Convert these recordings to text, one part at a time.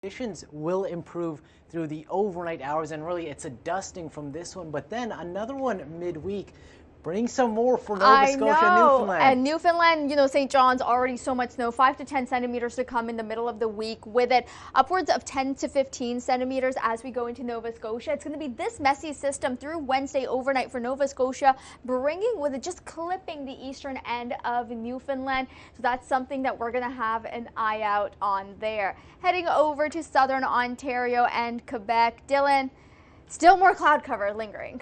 conditions will improve through the overnight hours, and really it's a dusting from this one, but then another one midweek. Bring some more for Nova Scotia and Newfoundland. And Newfoundland, St. John's already so much snow, 5 to 10 centimeters to come in the middle of the week, with it upwards of 10 to 15 centimeters as we go into Nova Scotia. It's going to be this messy system through Wednesday overnight for Nova Scotia, bringing with it just clipping the eastern end of Newfoundland. So that's something that we're going to have an eye out on there. Heading over to southern Ontario and Quebec. Dylan, still more cloud cover lingering.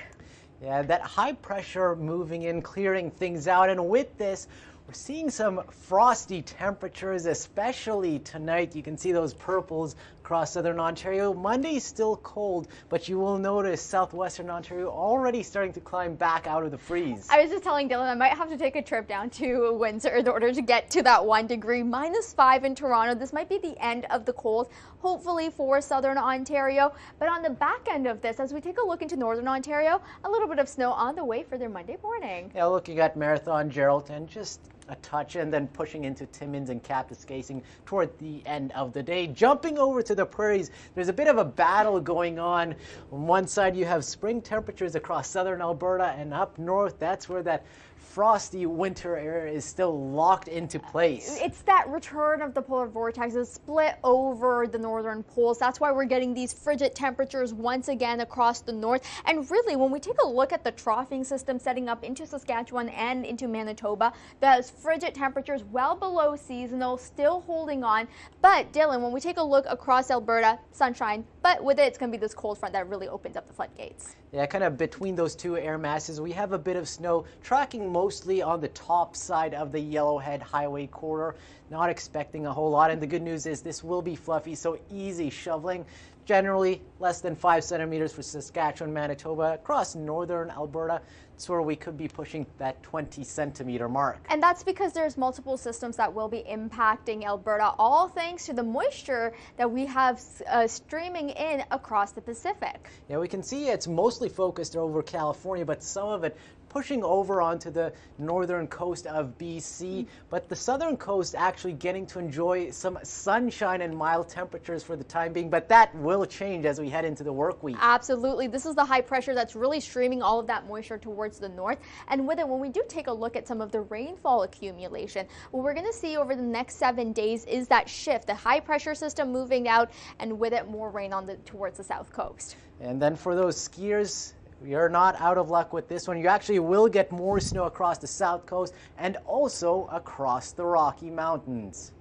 Yeah, that high pressure moving in, clearing things out, and with this, we're seeing some frosty temperatures, especially tonight. You can see those purples across southern Ontario. Monday's still cold, but you will notice southwestern Ontario already starting to climb back out of the freeze. I was just telling Dylan I might have to take a trip down to Windsor in order to get to that 1 degree. -5 in Toronto. This might be the end of the cold, hopefully for southern Ontario. But on the back end of this, as we take a look into northern Ontario, a little bit of snow on the way for their Monday morning. Yeah, looking at Marathon, Geraldton, just a touch, and then pushing into Timmins and Kapuskasing toward the end of the day. Jumping over to the prairies, there's a bit of a battle going on. On one side, you have spring temperatures across southern Alberta, and up north, that's where that frosty winter air is still locked into place. It's that return of the polar vortexes split over the northern poles. That's why we're getting these frigid temperatures once again across the north. And really, when we take a look at the troughing system setting up into Saskatchewan and into Manitoba, those frigid temperatures well below seasonal, still holding on. But Dylan, when we take a look across Alberta, sunshine, but with it, it's going to be this cold front that really opens up the floodgates. Yeah, kind of between those two air masses, we have a bit of snow tracking mostly on the top side of the Yellowhead Highway corridor. Not expecting a whole lot, and the good news is this will be fluffy, so easy shoveling. Generally less than 5 centimeters for Saskatchewan, Manitoba. Across northern Alberta, it's where we could be pushing that 20 centimeter mark. And that's because there's multiple systems that will be impacting Alberta, all thanks to the moisture that we have streaming in across the Pacific. Yeah, we can see it's mostly focused over California, but some of it pushing over onto the northern coast of BC, but the southern coast actually getting to enjoy some sunshine and mild temperatures for the time being, but that will change as we head into the work week. Absolutely. This is the high pressure that's really streaming all of that moisture towards the north, and with it, when we do take a look at some of the rainfall accumulation, what we're going to see over the next 7 days is that shift, the high pressure system moving out, and with it more rain on towards the south coast. And then for those skiers, you're not out of luck with this one. You actually will get more snow across the south coast and also across the Rocky Mountains.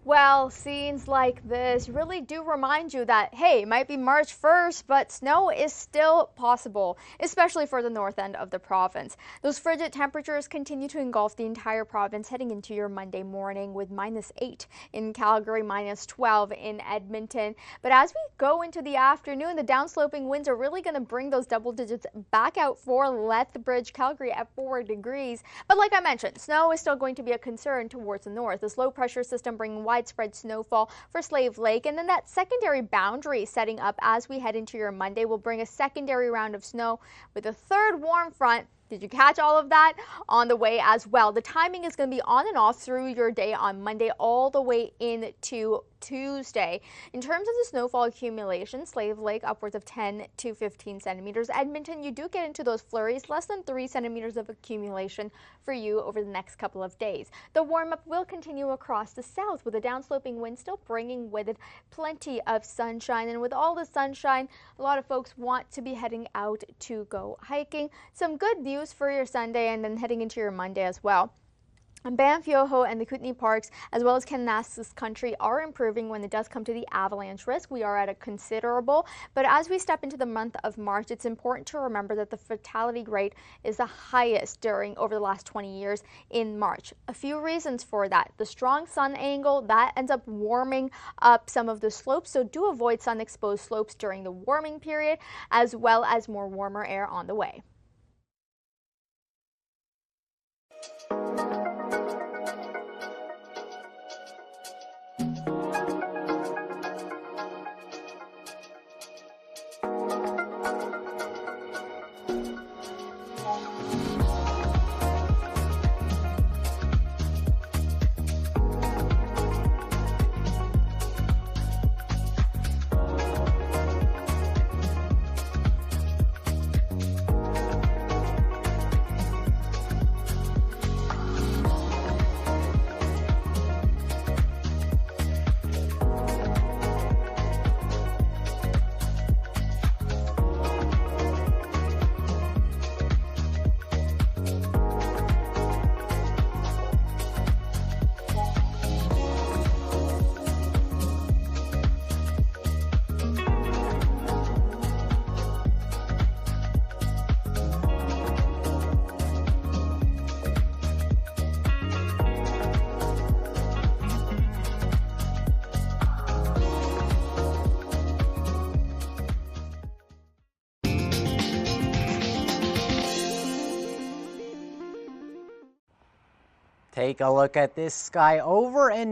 Well, scenes like this really do remind you that, hey, it might be March 1st, but snow is still possible, especially for the north end of the province. Those frigid temperatures continue to engulf the entire province heading into your Monday morning, with -8 in Calgary, -12 in Edmonton. But as we go into the afternoon, the downsloping winds are really going to bring those double digits back out for Lethbridge, Calgary at 4 degrees. But like I mentioned, snow is still going to be a concern towards the north. This low pressure system bringing widespread snowfall for Slave Lake, and then that secondary boundary setting up as we head into your Monday will bring a secondary round of snow with a third warm front. Did you catch all of that? On the way as well. The timing is going to be on and off through your day on Monday all the way into Tuesday. In terms of the snowfall accumulation, Slave Lake upwards of 10 to 15 centimeters. Edmonton, you do get into those flurries, less than 3 centimeters of accumulation for you over the next couple of days. The warm-up will continue across the south, with a downsloping wind still bringing with it plenty of sunshine. And with all the sunshine, a lot of folks want to be heading out to go hiking. Some good views for your Sunday and then heading into your Monday as well. Banff, Yoho, and the Kootenay Parks, as well as Kananaskis Country, are improving when it does come to the avalanche risk. We are at a considerable, but as we step into the month of March, it's important to remember that the fatality rate is the highest over the last 20 years in March. A few reasons for that. The strong sun angle, that ends up warming up some of the slopes, so do avoid sun-exposed slopes during the warming period, as well as more warmer air on the way. Take a look at this sky over and